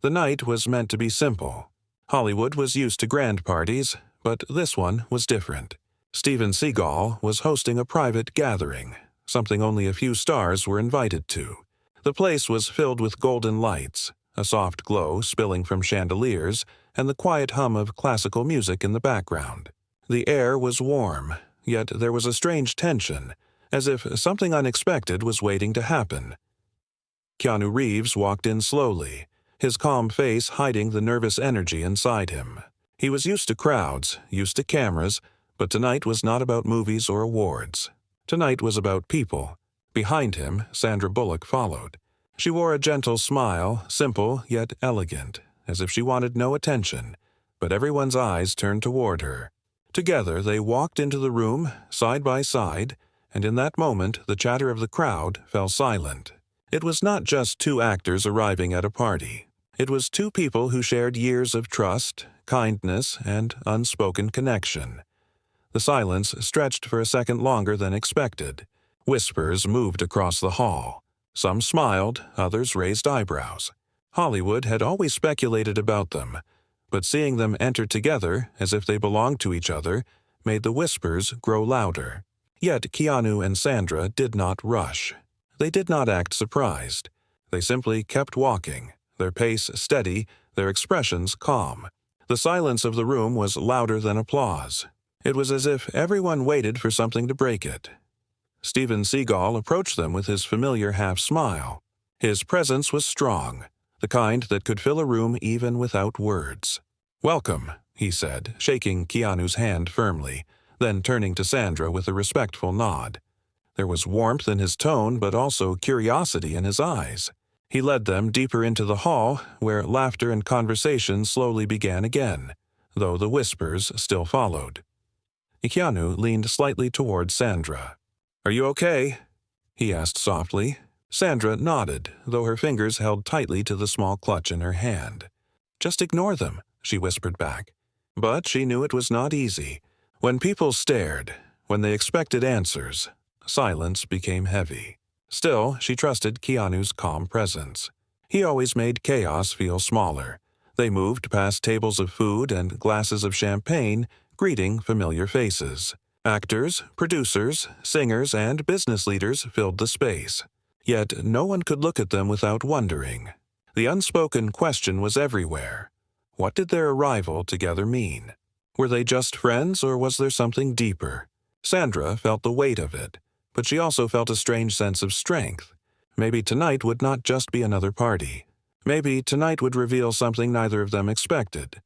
The night was meant to be simple. Hollywood was used to grand parties, but this one was different. Steven Seagal was hosting a private gathering, something only a few stars were invited to. The place was filled with golden lights, a soft glow spilling from chandeliers, and the quiet hum of classical music in the background. The air was warm, yet there was a strange tension, as if something unexpected was waiting to happen. Keanu Reeves walked in slowly, his calm face hiding the nervous energy inside him. He was used to crowds, used to cameras, but tonight was not about movies or awards. Tonight was about people. Behind him, Sandra Bullock followed. She wore a gentle smile, simple yet elegant, as if she wanted no attention, but everyone's eyes turned toward her. Together they walked into the room, side by side, and in that moment the chatter of the crowd fell silent. It was not just two actors arriving at a party. It was two people who shared years of trust, kindness, and unspoken connection. The silence stretched for a second longer than expected. Whispers moved across the hall. Some smiled, others raised eyebrows. Hollywood had always speculated about them, but seeing them enter together as if they belonged to each other made the whispers grow louder. Yet Keanu and Sandra did not rush. They did not act surprised. They simply kept walking, their pace steady, their expressions calm. The silence of the room was louder than applause. It was as if everyone waited for something to break it. Steven Seagal approached them with his familiar half-smile. His presence was strong, the kind that could fill a room even without words. "Welcome," he said, shaking Keanu's hand firmly, then turning to Sandra with a respectful nod. There was warmth in his tone, but also curiosity in his eyes. He led them deeper into the hall, where laughter and conversation slowly began again, though the whispers still followed. Keanu leaned slightly toward Sandra. "Are you okay?" he asked softly. Sandra nodded, though her fingers held tightly to the small clutch in her hand. "Just ignore them," she whispered back. But she knew it was not easy. When people stared, when they expected answers, silence became heavy. Still, she trusted Keanu's calm presence. He always made chaos feel smaller. They moved past tables of food and glasses of champagne, greeting familiar faces. Actors, producers, singers, and business leaders filled the space. Yet no one could look at them without wondering. The unspoken question was everywhere. What did their arrival together mean? Were they just friends, or was there something deeper? Sandra felt the weight of it, but she also felt a strange sense of strength. Maybe tonight would not just be another party. Maybe tonight would reveal something neither of them expected.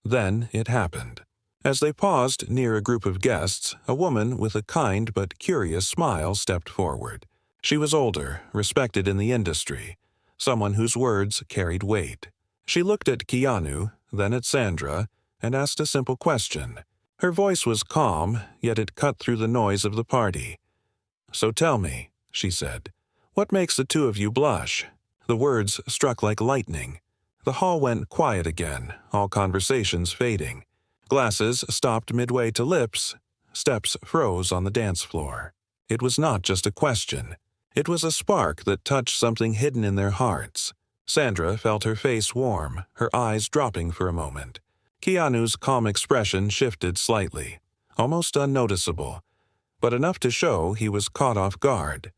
Then it happened. As they paused near a group of guests, a woman with a kind but curious smile stepped forward. She was older, respected in the industry, someone whose words carried weight. She looked at Keanu, then at Sandra, and asked a simple question. Her voice was calm, yet it cut through the noise of the party. "So tell me," she said, "what makes the two of you blush?" The words struck like lightning. The hall went quiet again, all conversations fading. Glasses stopped midway to lips. Steps froze on the dance floor. It was not just a question. It was a spark that touched something hidden in their hearts. Sandra felt her face warm, her eyes dropping for a moment. Keanu's calm expression shifted slightly, almost unnoticeable, but enough to show he was caught off guard.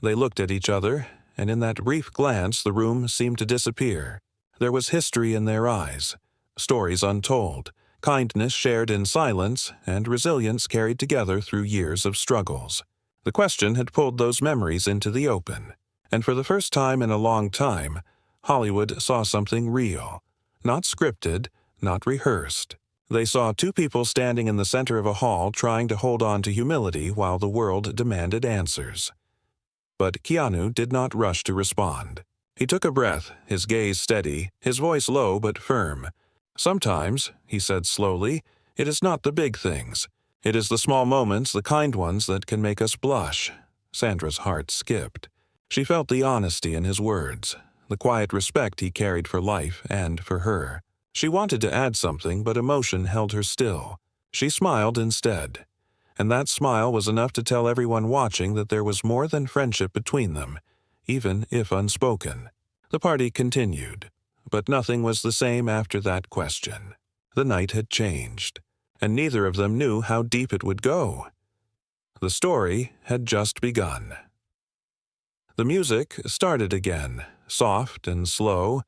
They looked at each other, and in that brief glance the room seemed to disappear. There was history in their eyes, stories untold, kindness shared in silence, and resilience carried together through years of struggles. The question had pulled those memories into the open, and for the first time in a long time, Hollywood saw something real, not scripted, not rehearsed. They saw two people standing in the center of a hall trying to hold on to humility while the world demanded answers. But Keanu did not rush to respond. He took a breath, his gaze steady, his voice low but firm. "Sometimes," he said slowly, "it is not the big things. It is the small moments, the kind ones, that can make us blush." Sandra's heart skipped. She felt the honesty in his words, the quiet respect he carried for life and for her. She wanted to add something, but emotion held her still. She smiled instead, and that smile was enough to tell everyone watching that there was more than friendship between them, even if unspoken. The party continued. But nothing was the same after that question. The night had changed, and neither of them knew how deep it would go. The story had just begun. The music started again, soft and slow,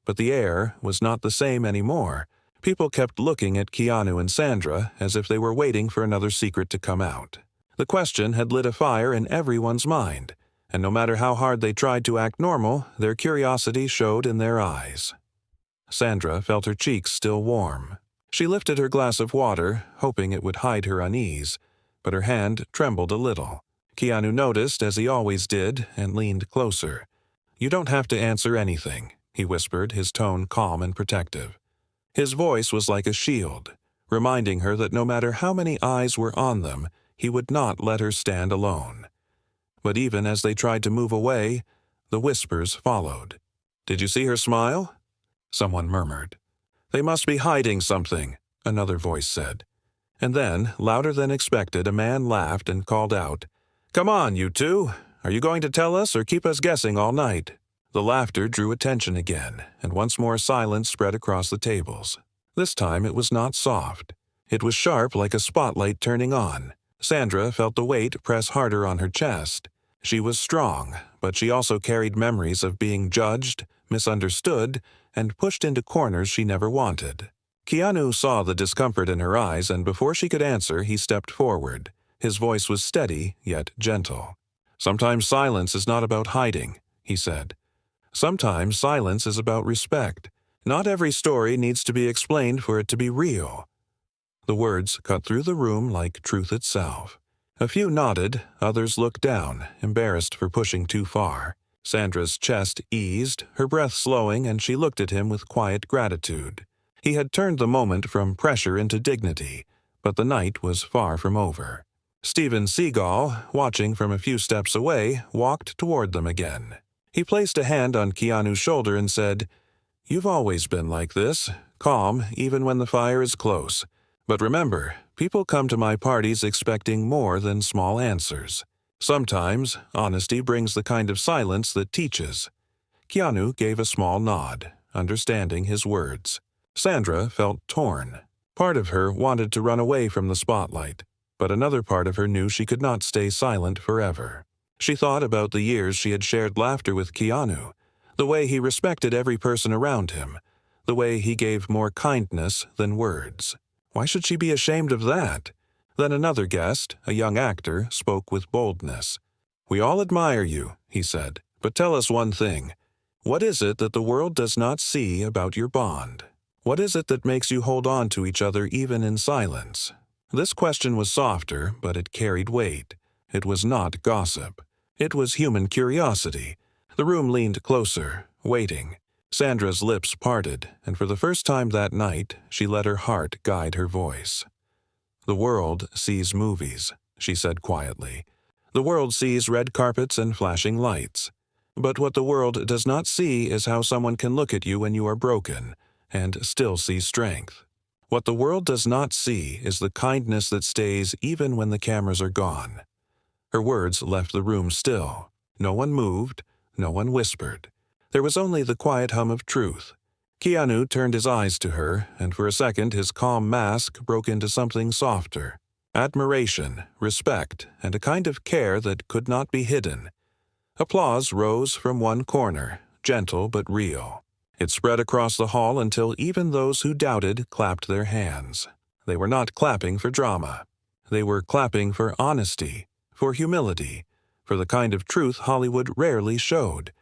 but the air was not the same anymore. People kept looking at Keanu and Sandra as if they were waiting for another secret to come out. The question had lit a fire in everyone's mind, and no matter how hard they tried to act normal, their curiosity showed in their eyes. Sandra felt her cheeks still warm. She lifted her glass of water, hoping it would hide her unease, but her hand trembled a little. Keanu noticed, as he always did, and leaned closer. "You don't have to answer anything," he whispered, his tone calm and protective. His voice was like a shield, reminding her that no matter how many eyes were on them, he would not let her stand alone. But even as they tried to move away, the whispers followed. "Did you see her smile?" someone murmured. "They must be hiding something," another voice said. And then, louder than expected, a man laughed and called out, "Come on, you two! Are you going to tell us or keep us guessing all night?" The laughter drew attention again, and once more silence spread across the tables. This time it was not soft. It was sharp like a spotlight turning on. Sandra felt the weight press harder on her chest. She was strong, but she also carried memories of being judged, misunderstood, and pushed into corners she never wanted. Keanu saw the discomfort in her eyes, and before she could answer, he stepped forward. His voice was steady, yet gentle. "Sometimes silence is not about hiding," he said. "Sometimes silence is about respect. Not every story needs to be explained for it to be real." The words cut through the room like truth itself. A few nodded, others looked down, embarrassed for pushing too far. Sandra's chest eased, her breath slowing, and she looked at him with quiet gratitude. He had turned the moment from pressure into dignity, but the night was far from over. Seagal, watching from a few steps away, walked toward them again. He placed a hand on Keanu's shoulder and said, "You've always been like this, calm even when the fire is close. But remember, people come to my parties expecting more than small answers. Sometimes, honesty brings the kind of silence that teaches." Keanu gave a small nod, understanding his words. Sandra felt torn. Part of her wanted to run away from the spotlight, but another part of her knew she could not stay silent forever. She thought about the years she had shared laughter with Keanu, the way he respected every person around him, the way he gave more kindness than words. Why should she be ashamed of that? Then another guest, a young actor, spoke with boldness. "We all admire you," he said, "but tell us one thing. What is it that the world does not see about your bond? What is it that makes you hold on to each other even in silence?" This question was softer, but it carried weight. It was not gossip. It was human curiosity. The room leaned closer, waiting. Sandra's lips parted, and for the first time that night, she let her heart guide her voice. "The world sees movies," she said quietly. "The world sees red carpets and flashing lights. But what the world does not see is how someone can look at you when you are broken and still see strength. What the world does not see is the kindness that stays even when the cameras are gone." Her words left the room still. No one moved, no one whispered. There was only the quiet hum of truth. Keanu turned his eyes to her, and for a second his calm mask broke into something softer. Admiration, respect, and a kind of care that could not be hidden. Applause rose from one corner, gentle but real. It spread across the hall until even those who doubted clapped their hands. They were not clapping for drama. They were clapping for honesty, for humility, for the kind of truth Hollywood rarely showed.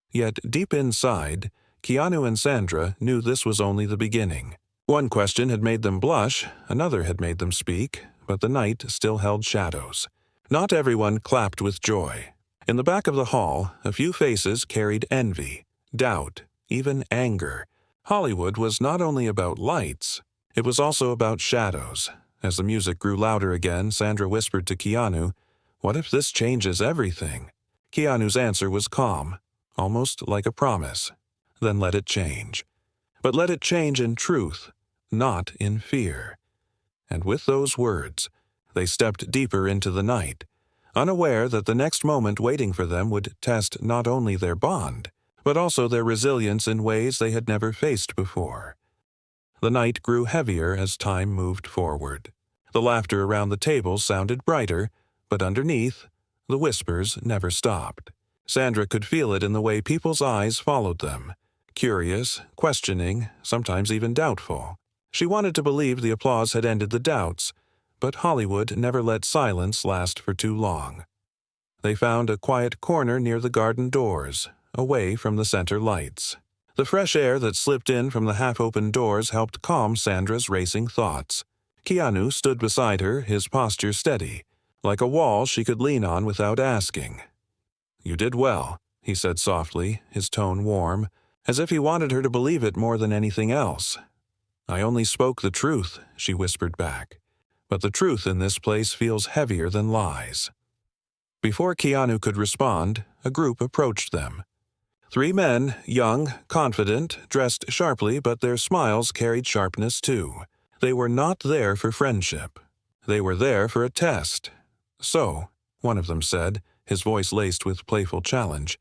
Yet deep inside, Keanu and Sandra knew this was only the beginning. One question had made them blush, another had made them speak, but the night still held shadows. Not everyone clapped with joy. In the back of the hall, a few faces carried envy, doubt, even anger. Hollywood was not only about lights, it was also about shadows. As the music grew louder again, Sandra whispered to Keanu, "What if this changes everything?" Keanu's answer was calm, almost like a promise. "Then let it change. But let it change in truth, not in fear." And with those words, they stepped deeper into the night, unaware that the next moment waiting for them would test not only their bond, but also their resilience in ways they had never faced before. The night grew heavier as time moved forward. The laughter around the table sounded brighter, but underneath, the whispers never stopped. Sandra could feel it in the way people's eyes followed them, curious, questioning, sometimes even doubtful. She wanted to believe the applause had ended the doubts, but Hollywood never let silence last for too long. They found a quiet corner near the garden doors, away from the center lights. The fresh air that slipped in from the half-open doors helped calm Sandra's racing thoughts. Keanu stood beside her, his posture steady, like a wall she could lean on without asking. "You did well," he said softly, his tone warm, as if he wanted her to believe it more than anything else. "I only spoke the truth," she whispered back. "But the truth in this place feels heavier than lies." Before Keanu could respond, a group approached them. 3 men, young, confident, dressed sharply, but their smiles carried sharpness too. They were not there for friendship. They were there for a test. "So," one of them said, his voice laced with playful challenge,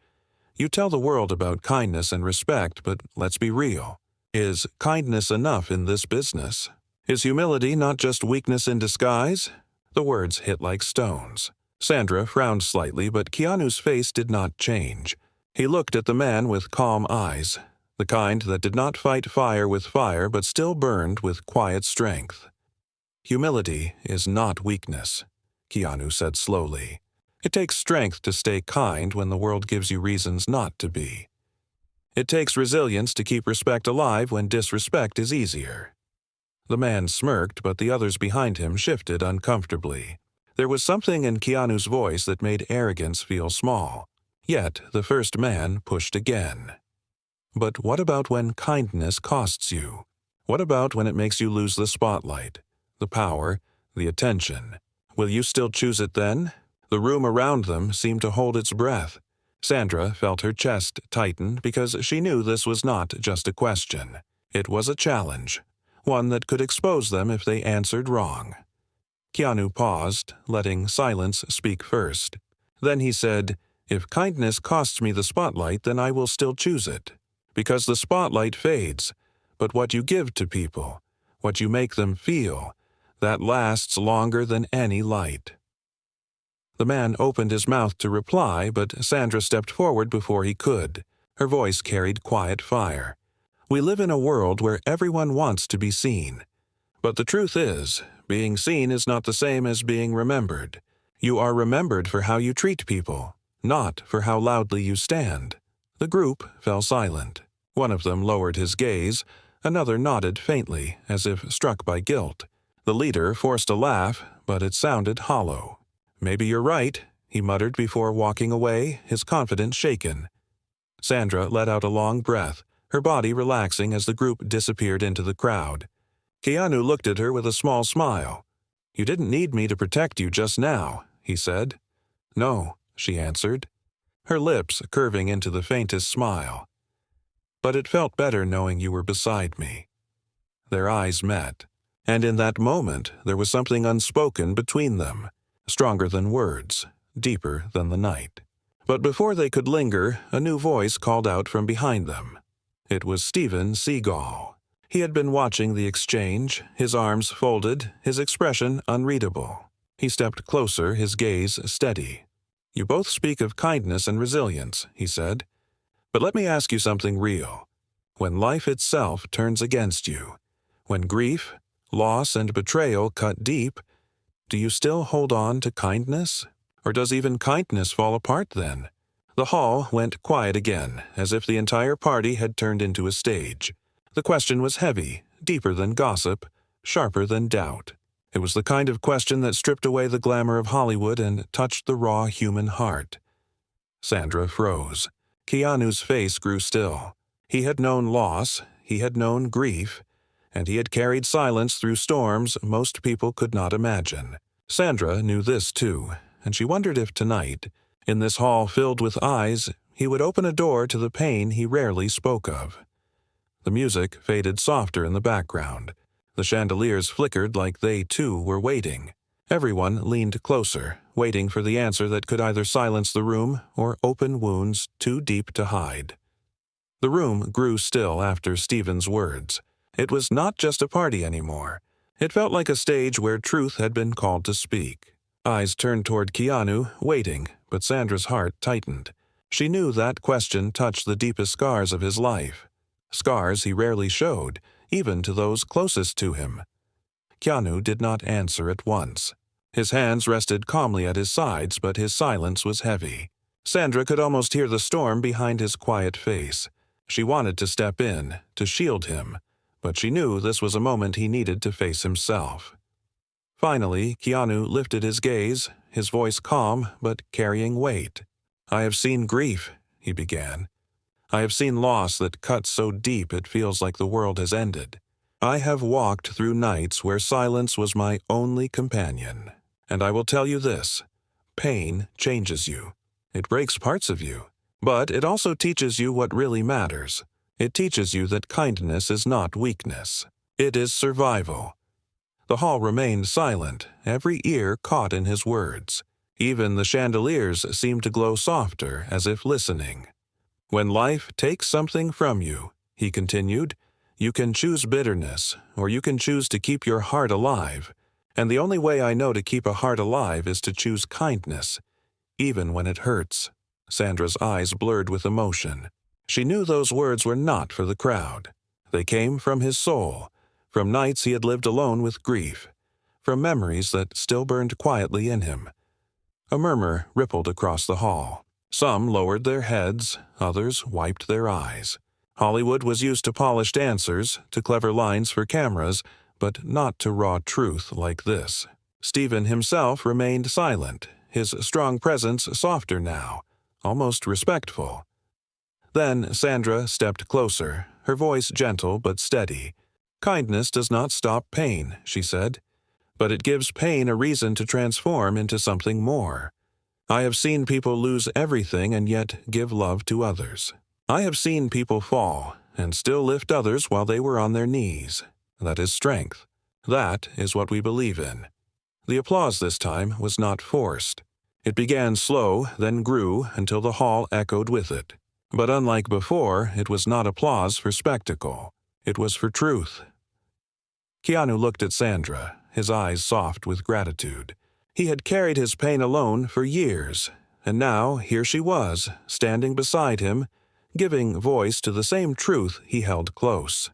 "you tell the world about kindness and respect, but let's be real. Is kindness enough in this business? Is humility not just weakness in disguise?" The words hit like stones. Sandra frowned slightly, but Keanu's face did not change. He looked at the man with calm eyes, the kind that did not fight fire with fire but still burned with quiet strength. "Humility is not weakness," Keanu said slowly. "It takes strength to stay kind when the world gives you reasons not to be. It takes resilience to keep respect alive when disrespect is easier." The man smirked, but the others behind him shifted uncomfortably. There was something in Keanu's voice that made arrogance feel small. Yet the first man pushed again. "But what about when kindness costs you? What about when it makes you lose the spotlight, the power, the attention? Will you still choose it then?" The room around them seemed to hold its breath. Sandra felt her chest tighten because she knew this was not just a question. It was a challenge, one that could expose them if they answered wrong. Keanu paused, letting silence speak first. Then he said, "If kindness costs me the spotlight, then I will still choose it. Because the spotlight fades, but what you give to people, what you make them feel, that lasts longer than any light." The man opened his mouth to reply, but Sandra stepped forward before he could. Her voice carried quiet fire. "We live in a world where everyone wants to be seen. But the truth is, being seen is not the same as being remembered. You are remembered for how you treat people, not for how loudly you stand." The group fell silent. One of them lowered his gaze, another nodded faintly, as if struck by guilt. The leader forced a laugh, but it sounded hollow. "Maybe you're right," he muttered before walking away, his confidence shaken. Sandra let out a long breath, her body relaxing as the group disappeared into the crowd. Keanu looked at her with a small smile. "You didn't need me to protect you just now," he said. "No," she answered, her lips curving into the faintest smile. "But it felt better knowing you were beside me." Their eyes met, and in that moment there was something unspoken between them, stronger than words, deeper than the night. But before they could linger, a new voice called out from behind them. It was Seagal. He had been watching the exchange, his arms folded, his expression unreadable. He stepped closer, his gaze steady. "You both speak of kindness and resilience," he said. "But let me ask you something real. When life itself turns against you, when grief, loss, and betrayal cut deep, do you still hold on to kindness? Or does even kindness fall apart then?" The hall went quiet again, as if the entire party had turned into a stage. The question was heavy, deeper than gossip, sharper than doubt. It was the kind of question that stripped away the glamour of Hollywood and touched the raw human heart. Sandra froze. Keanu's face grew still. He had known loss, he had known grief, and he had carried silence through storms most people could not imagine. Sandra knew this too, and she wondered if tonight, in this hall filled with eyes, he would open a door to the pain he rarely spoke of. The music faded softer in the background. The chandeliers flickered like they, too, were waiting. Everyone leaned closer, waiting for the answer that could either silence the room or open wounds too deep to hide. The room grew still after Stephen's words. It was not just a party anymore. It felt like a stage where truth had been called to speak. Eyes turned toward Keanu, waiting, but Sandra's heart tightened. She knew that question touched the deepest scars of his life. Scars he rarely showed, even to those closest to him. Keanu did not answer at once. His hands rested calmly at his sides, but his silence was heavy. Sandra could almost hear the storm behind his quiet face. She wanted to step in, to shield him, but she knew this was a moment he needed to face himself. Finally, Keanu lifted his gaze, his voice calm but carrying weight. "I have seen grief," he began. "I have seen loss that cuts so deep it feels like the world has ended. I have walked through nights where silence was my only companion. And I will tell you this: pain changes you. It breaks parts of you. But it also teaches you what really matters. It teaches you that kindness is not weakness. It is survival." The hall remained silent, every ear caught in his words. Even the chandeliers seemed to glow softer, as if listening. "When life takes something from you," he continued, "you can choose bitterness, or you can choose to keep your heart alive. And the only way I know to keep a heart alive is to choose kindness, even when it hurts." Sandra's eyes blurred with emotion. She knew those words were not for the crowd. They came from his soul, from nights he had lived alone with grief, from memories that still burned quietly in him. A murmur rippled across the hall. Some lowered their heads, others wiped their eyes. Hollywood was used to polished answers, to clever lines for cameras, but not to raw truth like this. Stephen himself remained silent, his strong presence softer now, almost respectful. Then Sandra stepped closer, her voice gentle but steady. "Kindness does not stop pain," she said, "but it gives pain a reason to transform into something more. I have seen people lose everything and yet give love to others. I have seen people fall and still lift others while they were on their knees. That is strength. That is what we believe in." The applause this time was not forced. It began slow, then grew until the hall echoed with it. But unlike before, it was not applause for spectacle. It was for truth. Keanu looked at Sandra, his eyes soft with gratitude. He had carried his pain alone for years, and now here she was, standing beside him, giving voice to the same truth he held close.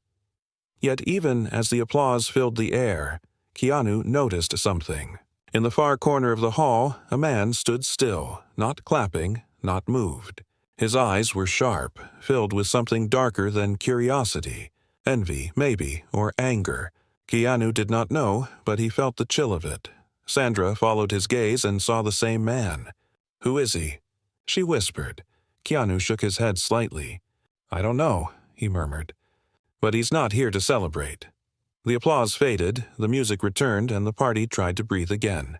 Yet even as the applause filled the air, Keanu noticed something. In the far corner of the hall, a man stood still, not clapping, not moved. His eyes were sharp, filled with something darker than curiosity, envy, maybe, or anger. Keanu did not know, but he felt the chill of it. Sandra followed his gaze and saw the same man. "Who is he?" she whispered. Keanu shook his head slightly. "I don't know," he murmured. "But he's not here to celebrate." The applause faded, the music returned, and the party tried to breathe again.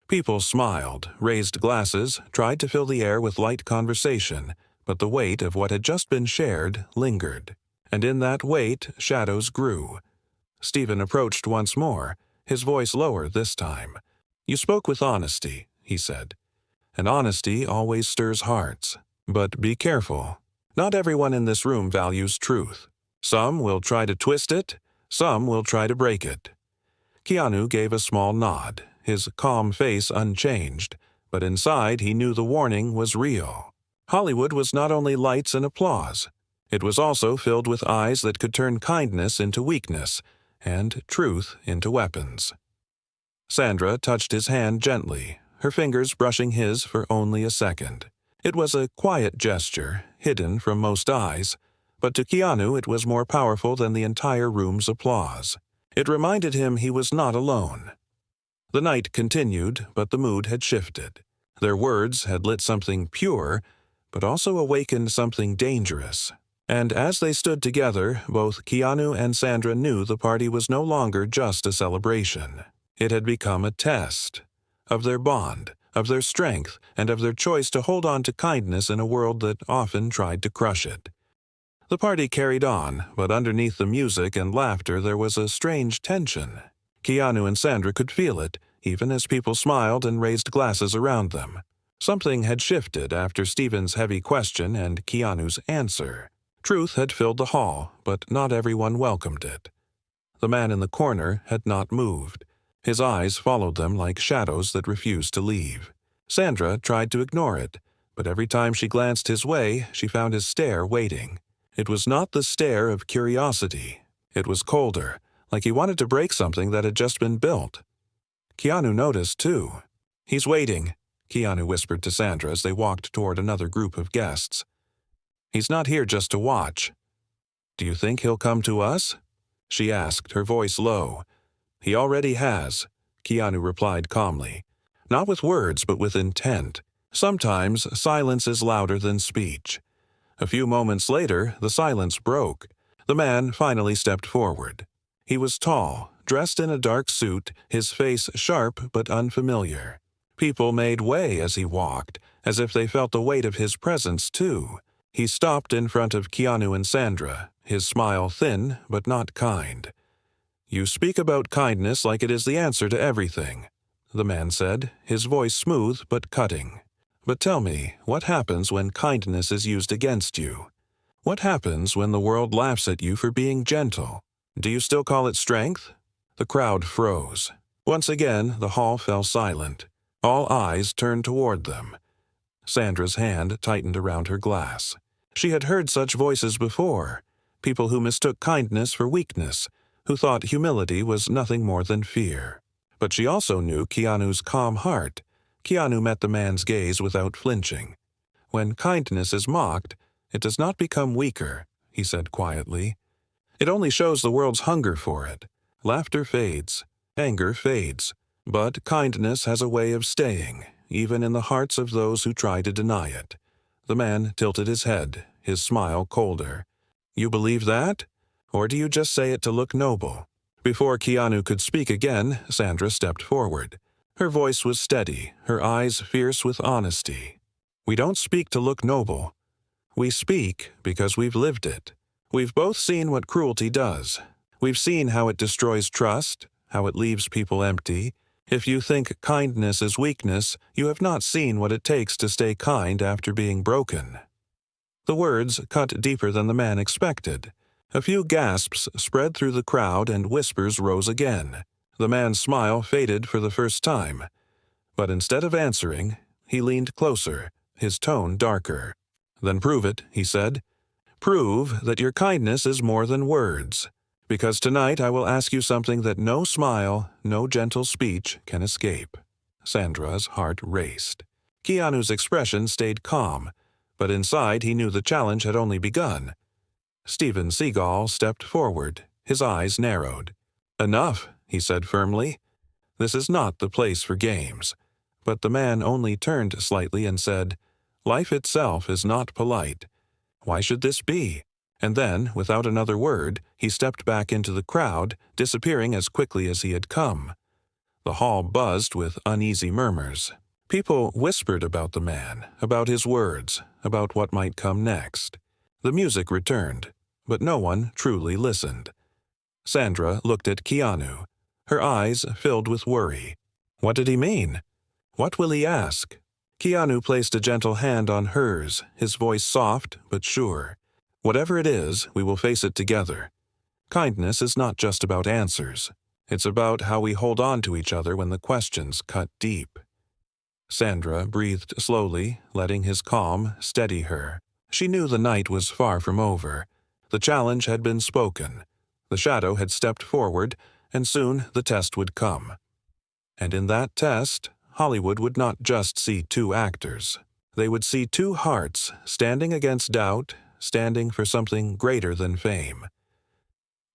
People smiled, raised glasses, tried to fill the air with light conversation, but the weight of what had just been shared lingered. And in that weight, shadows grew. Stephen approached once more, his voice lower this time. "You spoke with honesty," he said. "And honesty always stirs hearts. But be careful. Not everyone in this room values truth. Some will try to twist it, some will try to break it." Keanu gave a small nod, his calm face unchanged, but inside he knew the warning was real. Hollywood was not only lights and applause. It was also filled with eyes that could turn kindness into weakness, and truth into weapons. Sandra touched his hand gently, her fingers brushing his for only a second. It was a quiet gesture, hidden from most eyes, but to Keanu it was more powerful than the entire room's applause. It reminded him he was not alone. The night continued, but the mood had shifted. Their words had lit something pure, but also awakened something dangerous. And as they stood together, both Keanu and Sandra knew the party was no longer just a celebration. It had become a test of their bond, of their strength, and of their choice to hold on to kindness in a world that often tried to crush it. The party carried on, but underneath the music and laughter there was a strange tension. Keanu and Sandra could feel it, even as people smiled and raised glasses around them. Something had shifted after Stephen's heavy question and Keanu's answer. Truth had filled the hall, but not everyone welcomed it. The man in the corner had not moved. His eyes followed them like shadows that refused to leave. Sandra tried to ignore it, but every time she glanced his way, she found his stare waiting. It was not the stare of curiosity. It was colder, like he wanted to break something that had just been built. Keanu noticed, too. "He's waiting," Keanu whispered to Sandra as they walked toward another group of guests. "He's not here just to watch." "Do you think he'll come to us?" she asked, her voice low. "He already has," Keanu replied calmly. Not with words, but with intent. Sometimes silence is louder than speech. A few moments later, the silence broke. The man finally stepped forward. He was tall, dressed in a dark suit, his face sharp but unfamiliar. People made way as he walked, as if they felt the weight of his presence too. He stopped in front of Keanu and Sandra, his smile thin but not kind. "You speak about kindness like it is the answer to everything," the man said, his voice smooth but cutting. "But tell me, what happens when kindness is used against you? What happens when the world laughs at you for being gentle? Do you still call it strength?" The crowd froze. Once again, the hall fell silent. All eyes turned toward them. Sandra's hand tightened around her glass. She had heard such voices before, people who mistook kindness for weakness, who thought humility was nothing more than fear. But she also knew Keanu's calm heart. Keanu met the man's gaze without flinching. "When kindness is mocked, it does not become weaker," he said quietly. "It only shows the world's hunger for it. Laughter fades, anger fades, but kindness has a way of staying, even in the hearts of those who try to deny it." The man tilted his head, his smile colder. "You believe that? Or do you just say it to look noble?" Before Keanu could speak again, Sandra stepped forward. Her voice was steady, her eyes fierce with honesty. "We don't speak to look noble. We speak because we've lived it. We've both seen what cruelty does. We've seen how it destroys trust, how it leaves people empty. If you think kindness is weakness, you have not seen what it takes to stay kind after being broken." The words cut deeper than the man expected. A few gasps spread through the crowd and whispers rose again. The man's smile faded for the first time. But instead of answering, he leaned closer, his tone darker. "Then prove it," he said. "Prove that your kindness is more than words. Because tonight I will ask you something that no smile, no gentle speech can escape." Sandra's heart raced. Keanu's expression stayed calm, but inside he knew the challenge had only begun. Steven Seagal stepped forward, his eyes narrowed. "Enough," he said firmly. "This is not the place for games." But the man only turned slightly and said, "Life itself is not polite. Why should this be?" And then, without another word, he stepped back into the crowd, disappearing as quickly as he had come. The hall buzzed with uneasy murmurs. People whispered about the man, about his words, about what might come next. The music returned, but no one truly listened. Sandra looked at Keanu, her eyes filled with worry. What did he mean? What will he ask? Keanu placed a gentle hand on hers, his voice soft but sure. "Whatever it is, we will face it together. Kindness is not just about answers. It's about how we hold on to each other when the questions cut deep." Sandra breathed slowly, letting his calm steady her. She knew the night was far from over. The challenge had been spoken. The shadow had stepped forward, and soon the test would come. And in that test, Hollywood would not just see two actors. They would see two hearts standing against doubt, standing for something greater than fame.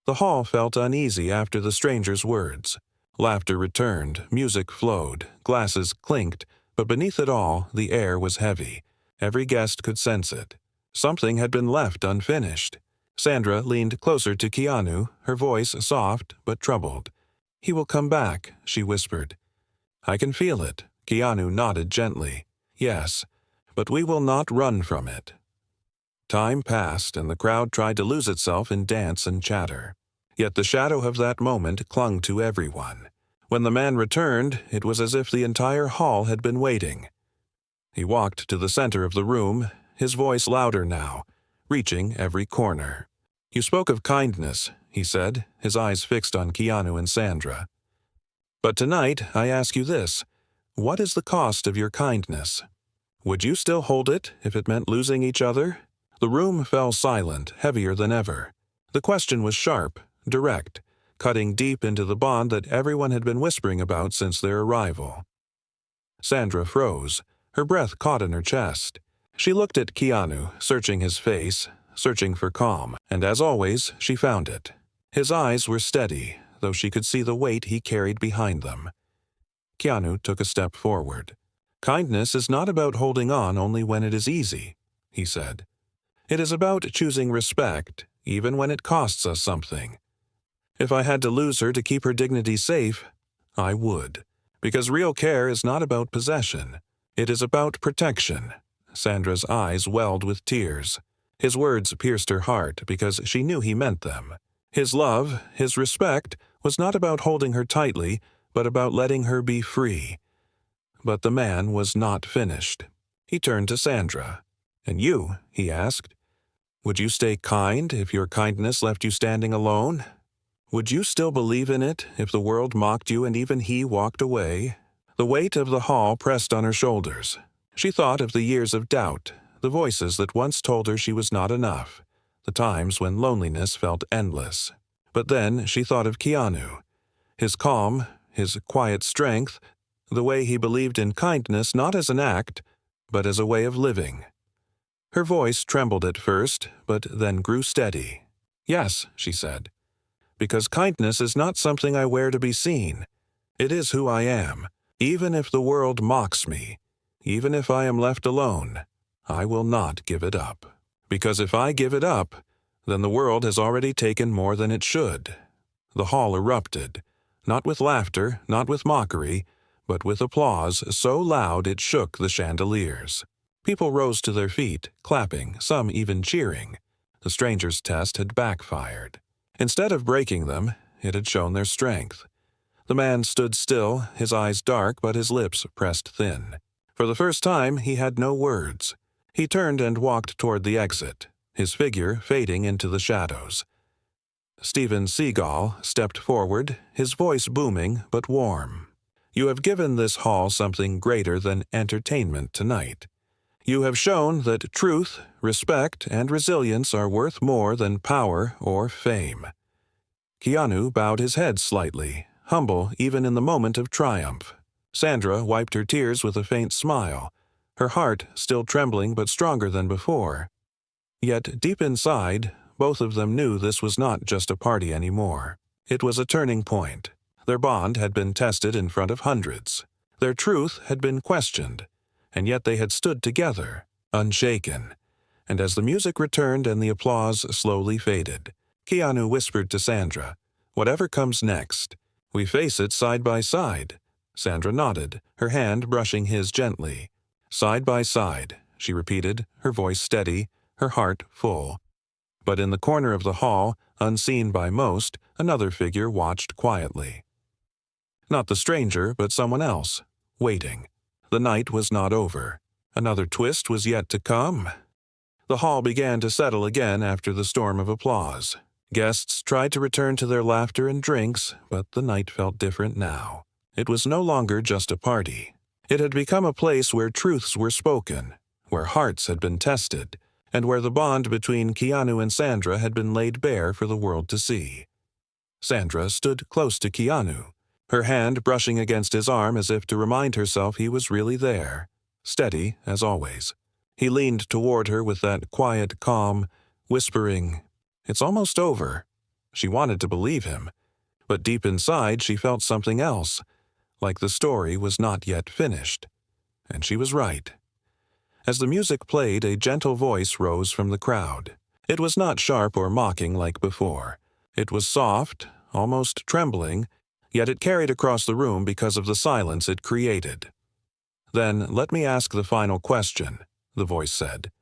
The hall felt uneasy after the stranger's words. Laughter returned, music flowed, glasses clinked, but beneath it all, the air was heavy. Every guest could sense it. Something had been left unfinished. Sandra leaned closer to Keanu, her voice soft but troubled. "He will come back," she whispered. "I can feel it." Keanu nodded gently. "Yes, but we will not run from it." Time passed, and the crowd tried to lose itself in dance and chatter. Yet the shadow of that moment clung to everyone. When the man returned, it was as if the entire hall had been waiting. He walked to the center of the room, his voice louder now. reaching every corner. "You spoke of kindness," he said, his eyes fixed on Keanu and Sandra. "But tonight I ask you this. What is the cost of your kindness? Would you still hold it if it meant losing each other?" The room fell silent, heavier than ever. The question was sharp, direct, cutting deep into the bond that everyone had been whispering about since their arrival. Sandra froze. Her breath caught in her chest. She looked at Keanu, searching his face, searching for calm, and as always, she found it. His eyes were steady, though she could see the weight he carried behind them. Keanu took a step forward. "Kindness is not about holding on only when it is easy," he said. "It is about choosing respect, even when it costs us something. If I had to lose her to keep her dignity safe, I would. Because real care is not about possession. It is about protection." Sandra's eyes welled with tears. His words pierced her heart because she knew he meant them. His love, his respect, was not about holding her tightly, but about letting her be free. But the man was not finished. He turned to Sandra. "And you?" he asked. "Would you stay kind if your kindness left you standing alone? Would you still believe in it if the world mocked you and even he walked away?" The weight of the hall pressed on her shoulders. She thought of the years of doubt, the voices that once told her she was not enough, the times when loneliness felt endless. But then she thought of Keanu, his calm, his quiet strength, the way he believed in kindness not as an act, but as a way of living. Her voice trembled at first, but then grew steady. "Yes," she said, "because kindness is not something I wear to be seen. It is who I am. Even if the world mocks me, even if I am left alone, I will not give it up. Because if I give it up, then the world has already taken more than it should." The hall erupted, not with laughter, not with mockery, but with applause so loud it shook the chandeliers. People rose to their feet, clapping, some even cheering. The stranger's test had backfired. Instead of breaking them, it had shown their strength. The man stood still, his eyes dark but his lips pressed thin. For the first time, he had no words. He turned and walked toward the exit, his figure fading into the shadows. Steven Seagal stepped forward, his voice booming but warm. "You have given this hall something greater than entertainment tonight. You have shown that truth, respect, and resilience are worth more than power or fame." Keanu bowed his head slightly, humble even in the moment of triumph. Sandra wiped her tears with a faint smile, her heart still trembling but stronger than before. Yet deep inside, both of them knew this was not just a party anymore. It was a turning point. Their bond had been tested in front of hundreds. Their truth had been questioned, and yet they had stood together, unshaken. And as the music returned and the applause slowly faded, Keanu whispered to Sandra, "Whatever comes next, we face it side by side." Sandra nodded, her hand brushing his gently. "Side by side," she repeated, her voice steady, her heart full. But in the corner of the hall, unseen by most, another figure watched quietly. Not the stranger, but someone else, waiting. The night was not over. Another twist was yet to come. The hall began to settle again after the storm of applause. Guests tried to return to their laughter and drinks, but the night felt different now. It was no longer just a party. It had become a place where truths were spoken, where hearts had been tested, and where the bond between Keanu and Sandra had been laid bare for the world to see. Sandra stood close to Keanu, her hand brushing against his arm as if to remind herself he was really there, steady as always. He leaned toward her with that quiet calm, whispering, "It's almost over." She wanted to believe him, but deep inside she felt something else, like the story was not yet finished. And she was right. As the music played, a gentle voice rose from the crowd. It was not sharp or mocking like before. It was soft, almost trembling, yet it carried across the room because of the silence it created. "Then let me ask the final question," the voice said.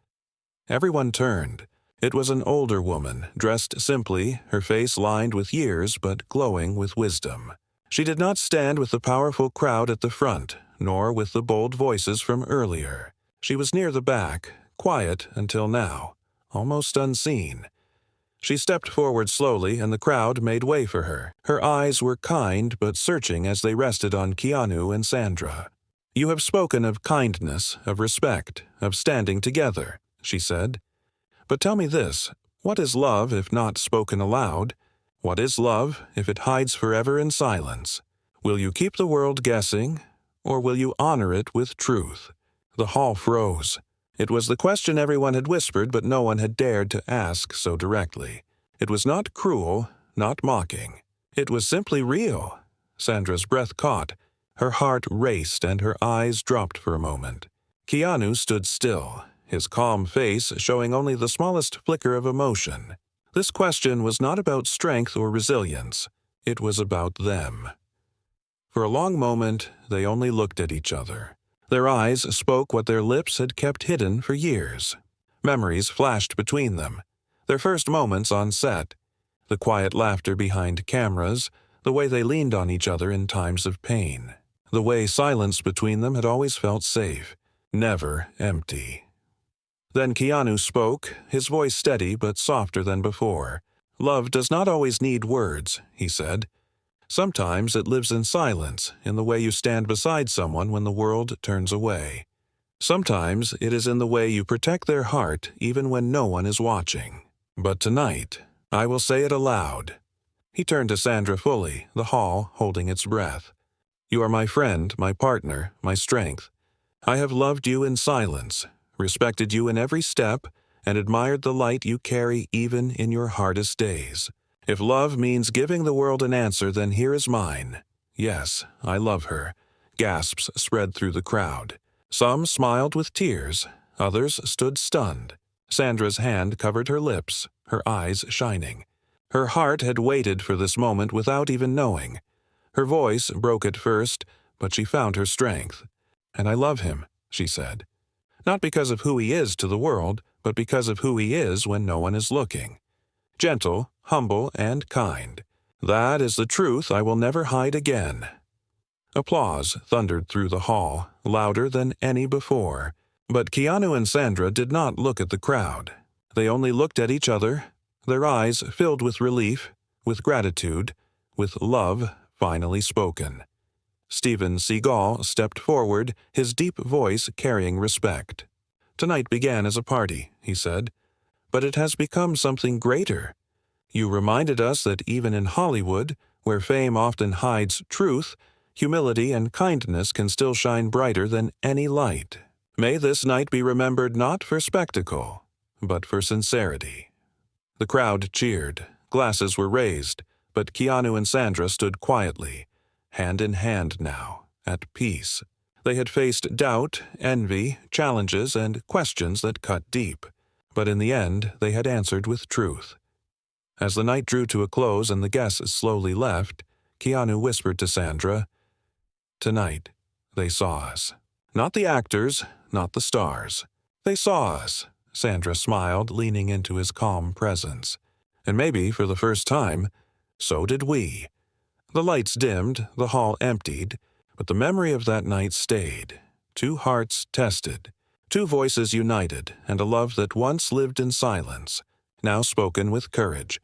Everyone turned. It was an older woman, dressed simply, her face lined with years but glowing with wisdom. She did not stand with the powerful crowd at the front, nor with the bold voices from earlier. She was near the back, quiet until now, almost unseen. She stepped forward slowly, and the crowd made way for her. Her eyes were kind but searching as they rested on Keanu and Sandra. "You have spoken of kindness, of respect, of standing together," she said. "But tell me this, what is love if not spoken aloud? What is love if it hides forever in silence? Will you keep the world guessing, or will you honor it with truth?" The hall froze. It was the question everyone had whispered, but no one had dared to ask so directly. It was not cruel, not mocking. It was simply real. Sandra's breath caught. Her heart raced and her eyes dropped for a moment. Keanu stood still, his calm face showing only the smallest flicker of emotion. This question was not about strength or resilience. It was about them. For a long moment, they only looked at each other. Their eyes spoke what their lips had kept hidden for years. Memories flashed between them. Their first moments on set, the quiet laughter behind cameras, the way they leaned on each other in times of pain, the way silence between them had always felt safe, never empty. Then Keanu spoke, his voice steady but softer than before. "Love does not always need words," he said. "Sometimes it lives in silence, in the way you stand beside someone when the world turns away. Sometimes it is in the way you protect their heart even when no one is watching. But tonight, I will say it aloud." He turned to Sandra fully, the hall holding its breath. "You are my friend, my partner, my strength. I have loved you in silence, respected you in every step, and admired the light you carry even in your hardest days. If love means giving the world an answer, then here is mine. Yes, I love her." Gasps spread through the crowd. Some smiled with tears, others stood stunned. Sandra's hand covered her lips, her eyes shining. Her heart had waited for this moment without even knowing. Her voice broke at first, but she found her strength. "And I love him," she said. "Not because of who he is to the world, but because of who he is when no one is looking. Gentle, humble, and kind. That is the truth I will never hide again." Applause thundered through the hall, louder than any before. But Keanu and Sandra did not look at the crowd. They only looked at each other, their eyes filled with relief, with gratitude, with love finally spoken. Steven Seagal stepped forward, his deep voice carrying respect. "Tonight began as a party," he said, "but it has become something greater. You reminded us that even in Hollywood, where fame often hides truth, humility and kindness can still shine brighter than any light. May this night be remembered not for spectacle, but for sincerity." The crowd cheered, glasses were raised, but Keanu and Sandra stood quietly, hand in hand now, at peace. They had faced doubt, envy, challenges, and questions that cut deep, but in the end they had answered with truth. As the night drew to a close and the guests slowly left, Keanu whispered to Sandra, "Tonight, they saw us. Not the actors, not the stars. They saw us." Sandra smiled, leaning into his calm presence. "And maybe, for the first time, so did we." The lights dimmed, the hall emptied, but the memory of that night stayed. Two hearts tested, two voices united, and a love that once lived in silence, now spoken with courage.